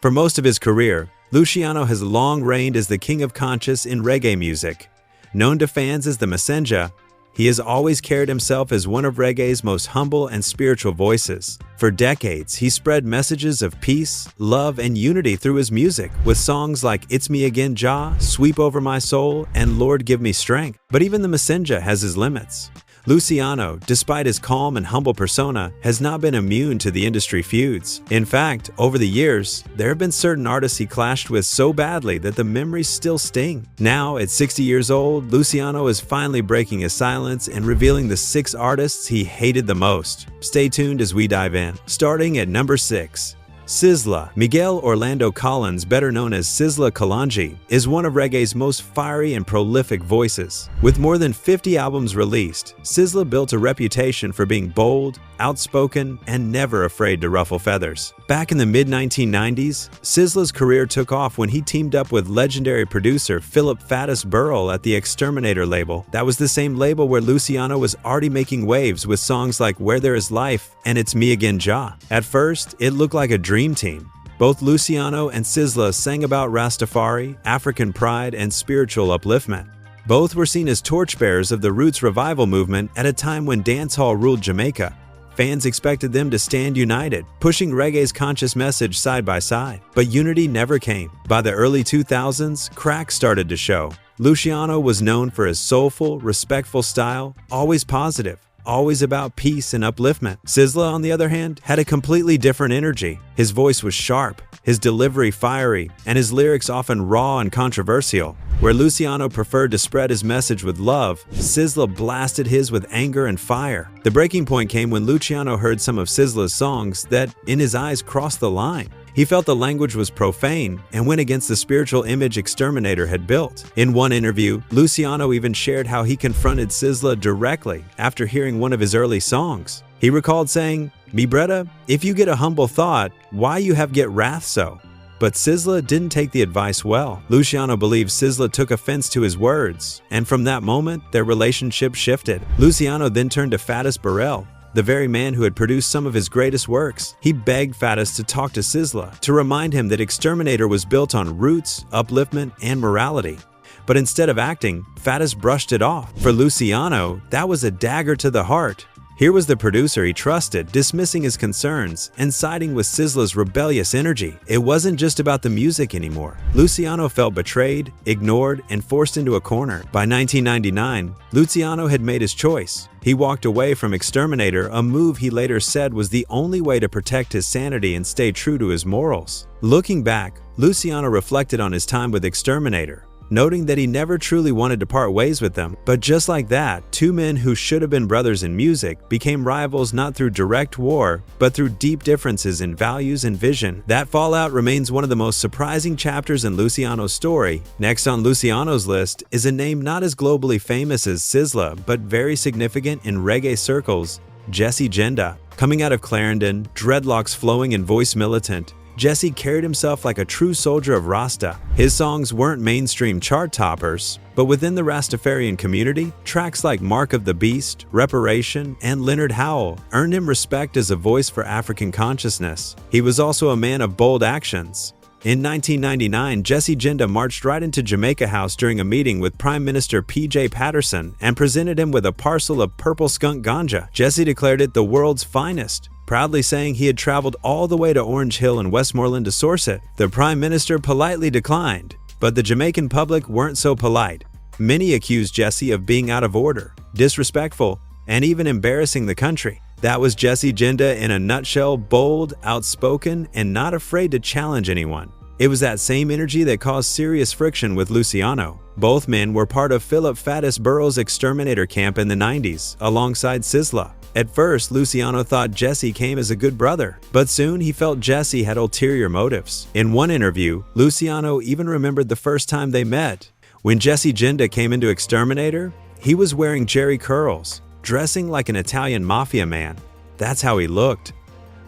For most of his career, Luciano has long reigned as the king of conscious in reggae music. Known to fans as the Messenjah, he has always carried himself as one of reggae's most humble and spiritual voices. For decades, he spread messages of peace, love, and unity through his music, with songs like It's Me Again Jah, Sweep Over My Soul, and Lord Give Me Strength. But even the Messenjah has his limits. Luciano, despite his calm and humble persona, has not been immune to the industry feuds. In fact, over the years, there have been certain artists he clashed with so badly that the memories still sting. Now, at 60 years old, Luciano is finally breaking his silence and revealing the 6 artists he hated the most. Stay tuned as we dive in. Starting at number 6. Sizzla. Miguel Orlando Collins, better known as Sizzla Kalonji, is one of reggae's most fiery and prolific voices. With more than 50 albums released, Sizzla built a reputation for being bold, outspoken, and never afraid to ruffle feathers. Back in the mid-1990s, Sizzla's career took off when he teamed up with legendary producer Philip "Faddis" Burrell at the Exterminator label. That was the same label where Luciano was already making waves with songs like Where There Is Life and It's Me Again Jah. At first, it looked like a dream team. Both Luciano and Sizzla sang about Rastafari, African pride, and spiritual upliftment. Both were seen as torchbearers of the Roots revival movement at a time when dancehall ruled Jamaica. Fans expected them to stand united, pushing reggae's conscious message side by side. But unity never came. By the early 2000s, cracks started to show. Luciano was known for his soulful, respectful style, always positive, always about peace and upliftment. Sizzla, on the other hand, had a completely different energy. His voice was sharp, his delivery fiery, and his lyrics often raw and controversial. Where Luciano preferred to spread his message with love, Sizzla blasted his with anger and fire. The breaking point came when Luciano heard some of Sizzla's songs that, in his eyes, crossed the line. He felt the language was profane and went against the spiritual image Exterminator had built. In one interview, Luciano even shared how he confronted Sizzla directly after hearing one of his early songs. He recalled saying, "Me breda, if you get a humble thought, why you have get wrath so?" But Sizzla didn't take the advice well. Luciano believes Sizzla took offense to his words, and from that moment, their relationship shifted. Luciano then turned to Faddis Burrell, the very man who had produced some of his greatest works. He begged Faddis to talk to Sizzla, to remind him that Exterminator was built on roots, upliftment, and morality. But instead of acting, Faddis brushed it off. For Luciano, that was a dagger to the heart. Here was the producer he trusted, dismissing his concerns and siding with Sizzla's rebellious energy. It wasn't just about the music anymore. Luciano felt betrayed, ignored, and forced into a corner. By 1999, Luciano had made his choice. He walked away from Exterminator, a move he later said was the only way to protect his sanity and stay true to his morals. Looking back, Luciano reflected on his time with Exterminator, noting that he never truly wanted to part ways with them. But just like that, two men who should have been brothers in music became rivals not through direct war, but through deep differences in values and vision. That fallout remains one of the most surprising chapters in Luciano's story. Next on Luciano's list is a name not as globally famous as Sizzla, but very significant in reggae circles, Jesse Jenda. Coming out of Clarendon, dreadlocks flowing and voice militant, Jesse carried himself like a true soldier of Rasta. His songs weren't mainstream chart toppers, but within the Rastafarian community, tracks like Mark of the Beast, Reparation, and Leonard Howell earned him respect as a voice for African consciousness. He was also a man of bold actions. In 1999, Jesse Jenda marched right into Jamaica House during a meeting with Prime Minister P.J. Patterson and presented him with a parcel of purple skunk ganja. Jesse declared it the world's finest, proudly saying he had traveled all the way to Orange Hill and Westmoreland to source it. The Prime Minister politely declined, but the Jamaican public weren't so polite. Many accused Jesse of being out of order, disrespectful, and even embarrassing the country. That was Jesse Jenda in a nutshell: bold, outspoken, and not afraid to challenge anyone. It was that same energy that caused serious friction with Luciano. Both men were part of Philip "Faddis" Burrell's Exterminator camp in the 90s, alongside Sizzla. At first, Luciano thought Jesse came as a good brother, but soon he felt Jesse had ulterior motives. In one interview, Luciano even remembered the first time they met. When Jesse Jenda came into Exterminator, he was wearing jerry curls, dressing like an Italian mafia man. That's how he looked.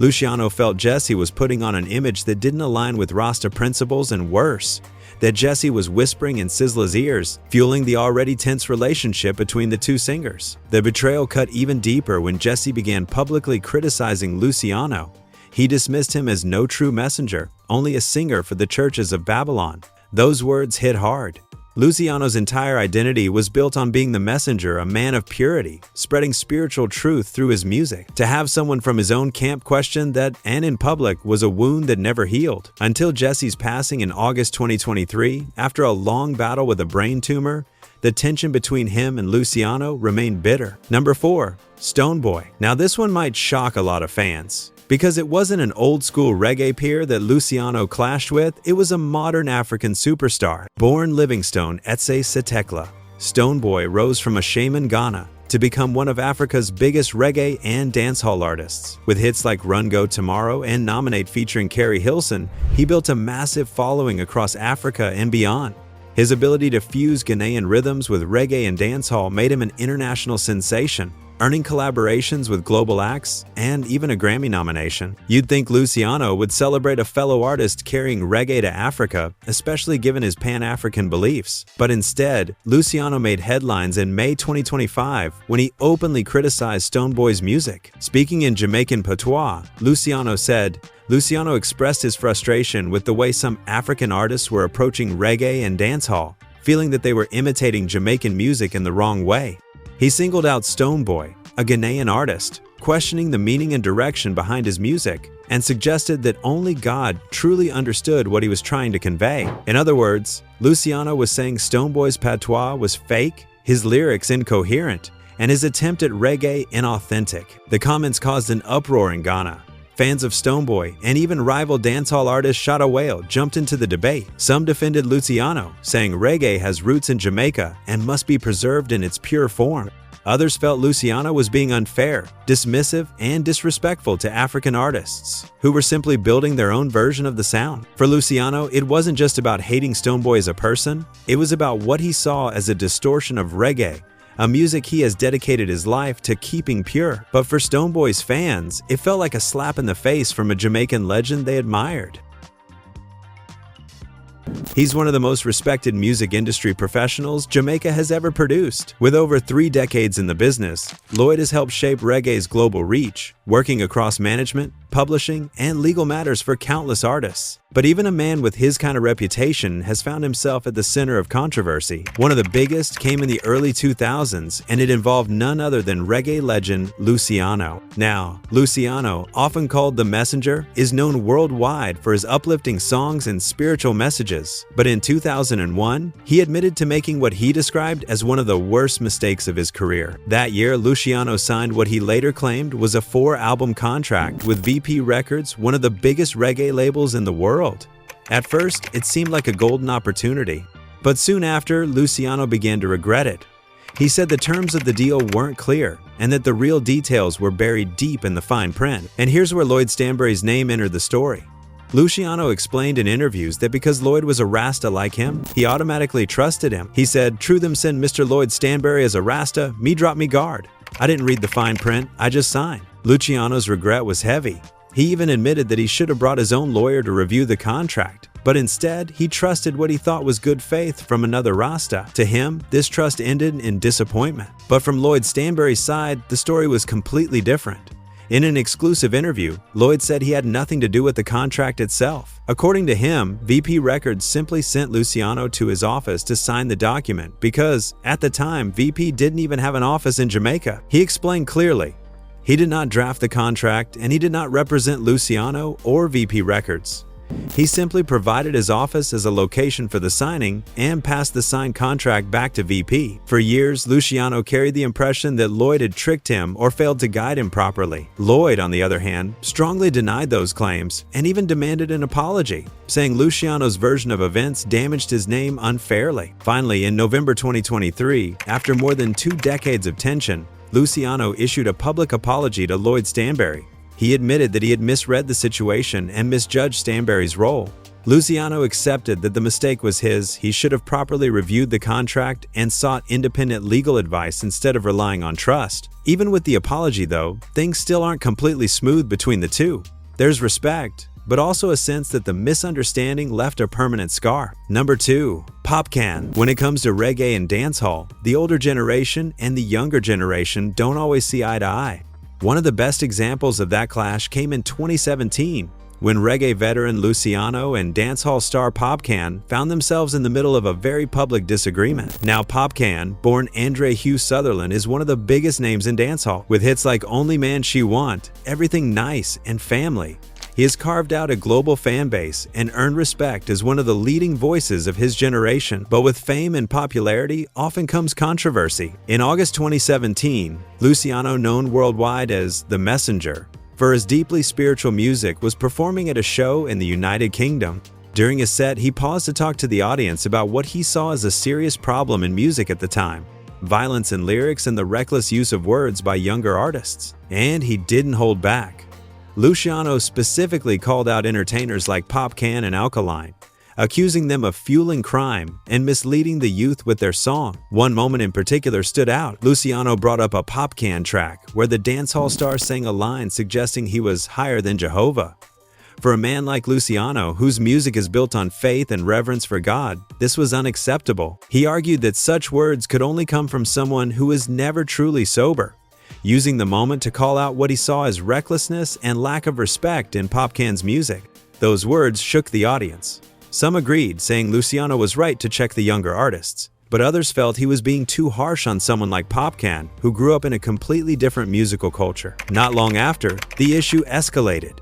Luciano felt Jesse was putting on an image that didn't align with Rasta principles, and worse, that Jesse was whispering in Sizzla's ears, fueling the already tense relationship between the two singers. The betrayal cut even deeper when Jesse began publicly criticizing Luciano. He dismissed him as no true messenger, only a singer for the churches of Babylon. Those words hit hard. Luciano's entire identity was built on being the messenger, a man of purity, spreading spiritual truth through his music. To have someone from his own camp question that, and in public, was a wound that never healed. Until Jesse's passing in August 2023, after a long battle with a brain tumor, the tension between him and Luciano remained bitter. Number 4. Stonebwoy. Now this one might shock a lot of fans, because it wasn't an old-school reggae peer that Luciano clashed with, it was a modern African superstar. Born Livingstone Etse Setekla, Stonebwoy rose from a shaman Ghana to become one of Africa's biggest reggae and dancehall artists. With hits like Run Go Tomorrow and Nominate featuring Carrie Hilson, he built a massive following across Africa and beyond. His ability to fuse Ghanaian rhythms with reggae and dancehall made him an international sensation, earning collaborations with global acts and even a Grammy nomination. You'd think Luciano would celebrate a fellow artist carrying reggae to Africa, especially given his Pan-African beliefs. But instead, Luciano made headlines in May 2025 when he openly criticized Stonebwoy's music. Speaking in Jamaican patois, Luciano said, Luciano expressed his frustration with the way some African artists were approaching reggae and dancehall, feeling that they were imitating Jamaican music in the wrong way. He singled out Stonebwoy, a Ghanaian artist, questioning the meaning and direction behind his music, and suggested that only God truly understood what he was trying to convey. In other words, Luciano was saying Stonebwoy's patois was fake, his lyrics incoherent, and his attempt at reggae inauthentic. The comments caused an uproar in Ghana. Fans of Stonebwoy and even rival dancehall artist Shatta Whale jumped into the debate. Some defended Luciano, saying reggae has roots in Jamaica and must be preserved in its pure form. Others felt Luciano was being unfair, dismissive, and disrespectful to African artists, who were simply building their own version of the sound. For Luciano, it wasn't just about hating Stonebwoy as a person, it was about what he saw as a distortion of reggae, a music he has dedicated his life to keeping pure. But for Stonebwoy's fans, it felt like a slap in the face from a Jamaican legend they admired. He's one of the most respected music industry professionals Jamaica has ever produced. With over 3 decades in the business, Lloyd has helped shape reggae's global reach, working across management, publishing, and legal matters for countless artists. But even a man with his kind of reputation has found himself at the center of controversy. One of the biggest came in the early 2000s, and it involved none other than reggae legend Luciano. Now, Luciano, often called the Messenjah, is known worldwide for his uplifting songs and spiritual messages. But in 2001, he admitted to making what he described as one of the worst mistakes of his career. That year, Luciano signed what he later claimed was a 4-album contract with VP Records, one of the biggest reggae labels in the world. At first, it seemed like a golden opportunity, but soon after, Luciano began to regret it. He said the terms of the deal weren't clear and that the real details were buried deep in the fine print. And here's where Lloyd Stanbury's name entered the story. Luciano explained in interviews that because Lloyd was a Rasta like him, he automatically trusted him. He said, "True them send Mr. Lloyd Stanbury as a Rasta, me drop me guard. I didn't read the fine print, I just signed." Luciano's regret was heavy. He even admitted that he should have brought his own lawyer to review the contract, but instead, he trusted what he thought was good faith from another Rasta. To him, this trust ended in disappointment. But from Lloyd Stanbury's side, the story was completely different. In an exclusive interview, Lloyd said he had nothing to do with the contract itself. According to him, VP Records simply sent Luciano to his office to sign the document because, at the time, VP didn't even have an office in Jamaica. He explained clearly, he did not draft the contract and he did not represent Luciano or VP Records. He simply provided his office as a location for the signing and passed the signed contract back to VP. For years, Luciano carried the impression that Lloyd had tricked him or failed to guide him properly. Lloyd, on the other hand, strongly denied those claims and even demanded an apology, saying Luciano's version of events damaged his name unfairly. Finally, in November 2023, after more than 2 decades of tension, Luciano issued a public apology to Lloyd Stanbury. He admitted that he had misread the situation and misjudged Stanbury's role. Luciano accepted that the mistake was his. He should have properly reviewed the contract and sought independent legal advice instead of relying on trust. Even with the apology, though, things still aren't completely smooth between the two. There's respect, but also a sense that the misunderstanding left a permanent scar. Number 2. Popcan. When it comes to reggae and dancehall, the older generation and the younger generation don't always see eye to eye. One of the best examples of that clash came in 2017, when reggae veteran Luciano and dancehall star Popcan found themselves in the middle of a very public disagreement. Now Popcan, born Andre Hugh Sutherland, is one of the biggest names in dancehall, with hits like Only Man She Want, Everything Nice, and Family. He has carved out a global fan base and earned respect as one of the leading voices of his generation. But with fame and popularity often comes controversy. In August 2017, Luciano, known worldwide as the Messenjah for his deeply spiritual music, was performing at a show in the United Kingdom. During his set, he paused to talk to the audience about what he saw as a serious problem in music at the time: violence in lyrics and the reckless use of words by younger artists. And he didn't hold back. Luciano specifically called out entertainers like Popcan and Alkaline, accusing them of fueling crime and misleading the youth with their song. One moment in particular stood out. Luciano brought up a Popcan track where the dancehall star sang a line suggesting he was higher than Jehovah. For a man like Luciano, whose music is built on faith and reverence for God, this was unacceptable. He argued that such words could only come from someone who was never truly sober, using the moment to call out what he saw as recklessness and lack of respect in Popcan's music. Those words shook the audience. Some agreed, saying Luciano was right to check the younger artists, but others felt he was being too harsh on someone like Popcan, who grew up in a completely different musical culture. Not long after, the issue escalated.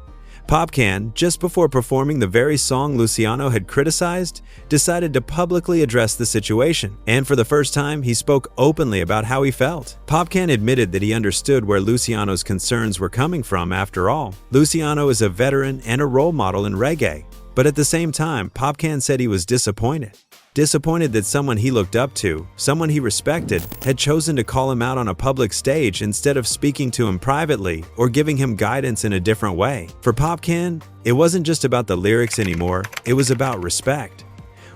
Popcan, just before performing the very song Luciano had criticized, decided to publicly address the situation, and for the first time, he spoke openly about how he felt. Popcan admitted that he understood where Luciano's concerns were coming from. After all, Luciano is a veteran and a role model in reggae. But at the same time, Popcan said he was disappointed. Disappointed that someone he looked up to, someone he respected, had chosen to call him out on a public stage instead of speaking to him privately or giving him guidance in a different way. For Popcan, it wasn't just about the lyrics anymore, it was about respect.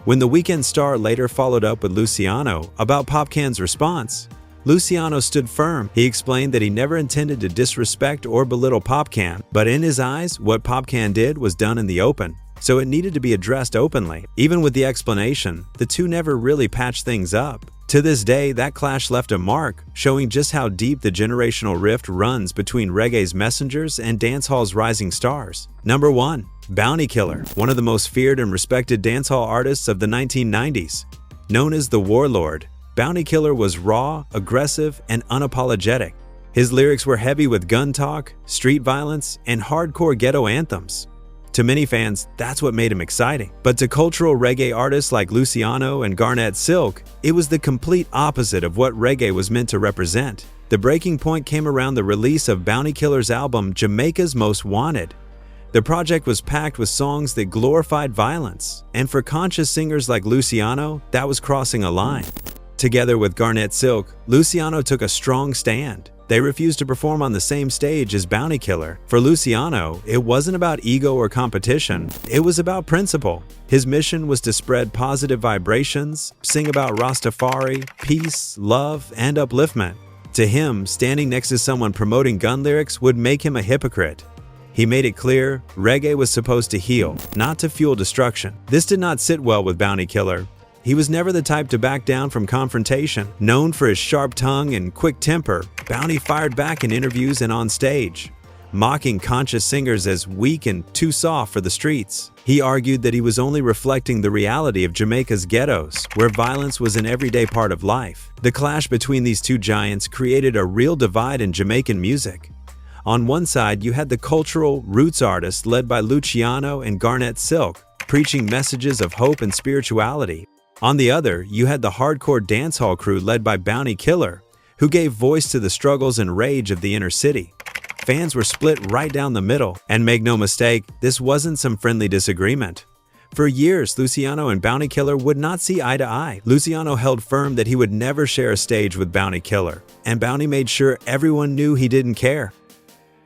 When the Weekend star later followed up with Luciano about Popcan's response, Luciano stood firm. He explained that he never intended to disrespect or belittle Popcan, but in his eyes, what Popcan did was done in the open, so it needed to be addressed openly. Even with the explanation, the two never really patched things up. To this day, that clash left a mark, showing just how deep the generational rift runs between reggae's messengers and dancehall's rising stars. Number 1. Bounty Killer, one of the most feared and respected dancehall artists of the 1990s. Known as the Warlord, Bounty Killer was raw, aggressive, and unapologetic. His lyrics were heavy with gun talk, street violence, and hardcore ghetto anthems. To many fans, that's what made him exciting. But to cultural reggae artists like Luciano and Garnett Silk, it was the complete opposite of what reggae was meant to represent. The breaking point came around the release of Bounty Killer's album Jamaica's Most Wanted. The project was packed with songs that glorified violence, and for conscious singers like Luciano, that was crossing a line. Together with Garnett Silk, Luciano took a strong stand. They refused to perform on the same stage as Bounty Killer. For Luciano, it wasn't about ego or competition, it was about principle. His mission was to spread positive vibrations, sing about Rastafari, peace, love, and upliftment. To him, standing next to someone promoting gun lyrics would make him a hypocrite. He made it clear, reggae was supposed to heal, not to fuel destruction. This did not sit well with Bounty Killer. He was never the type to back down from confrontation. Known for his sharp tongue and quick temper, Bounty fired back in interviews and on stage, mocking conscious singers as weak and too soft for the streets. He argued that he was only reflecting the reality of Jamaica's ghettos, where violence was an everyday part of life. The clash between these two giants created a real divide in Jamaican music. On one side, you had the cultural roots artists led by Luciano and Garnett Silk, preaching messages of hope and spirituality. On the other, you had the hardcore dancehall crew led by Bounty Killer, who gave voice to the struggles and rage of the inner city. Fans were split right down the middle, and make no mistake, this wasn't some friendly disagreement. For years, Luciano and Bounty Killer would not see eye to eye. Luciano held firm that he would never share a stage with Bounty Killer, and Bounty made sure everyone knew he didn't care.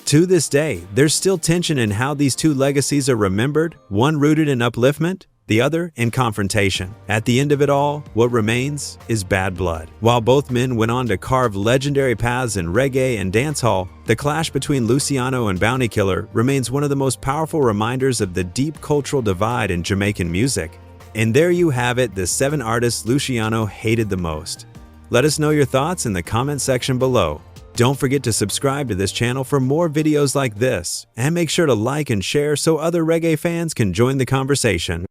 To this day, there's still tension in how these two legacies are remembered, one rooted in upliftment, the other in confrontation. At the end of it all, what remains is bad blood. While both men went on to carve legendary paths in reggae and dancehall, the clash between Luciano and Bounty Killer remains one of the most powerful reminders of the deep cultural divide in Jamaican music. And there you have it, the 7 artists Luciano hated the most. Let us know your thoughts in the comment section below. Don't forget to subscribe to this channel for more videos like this, and make sure to like and share so other reggae fans can join the conversation.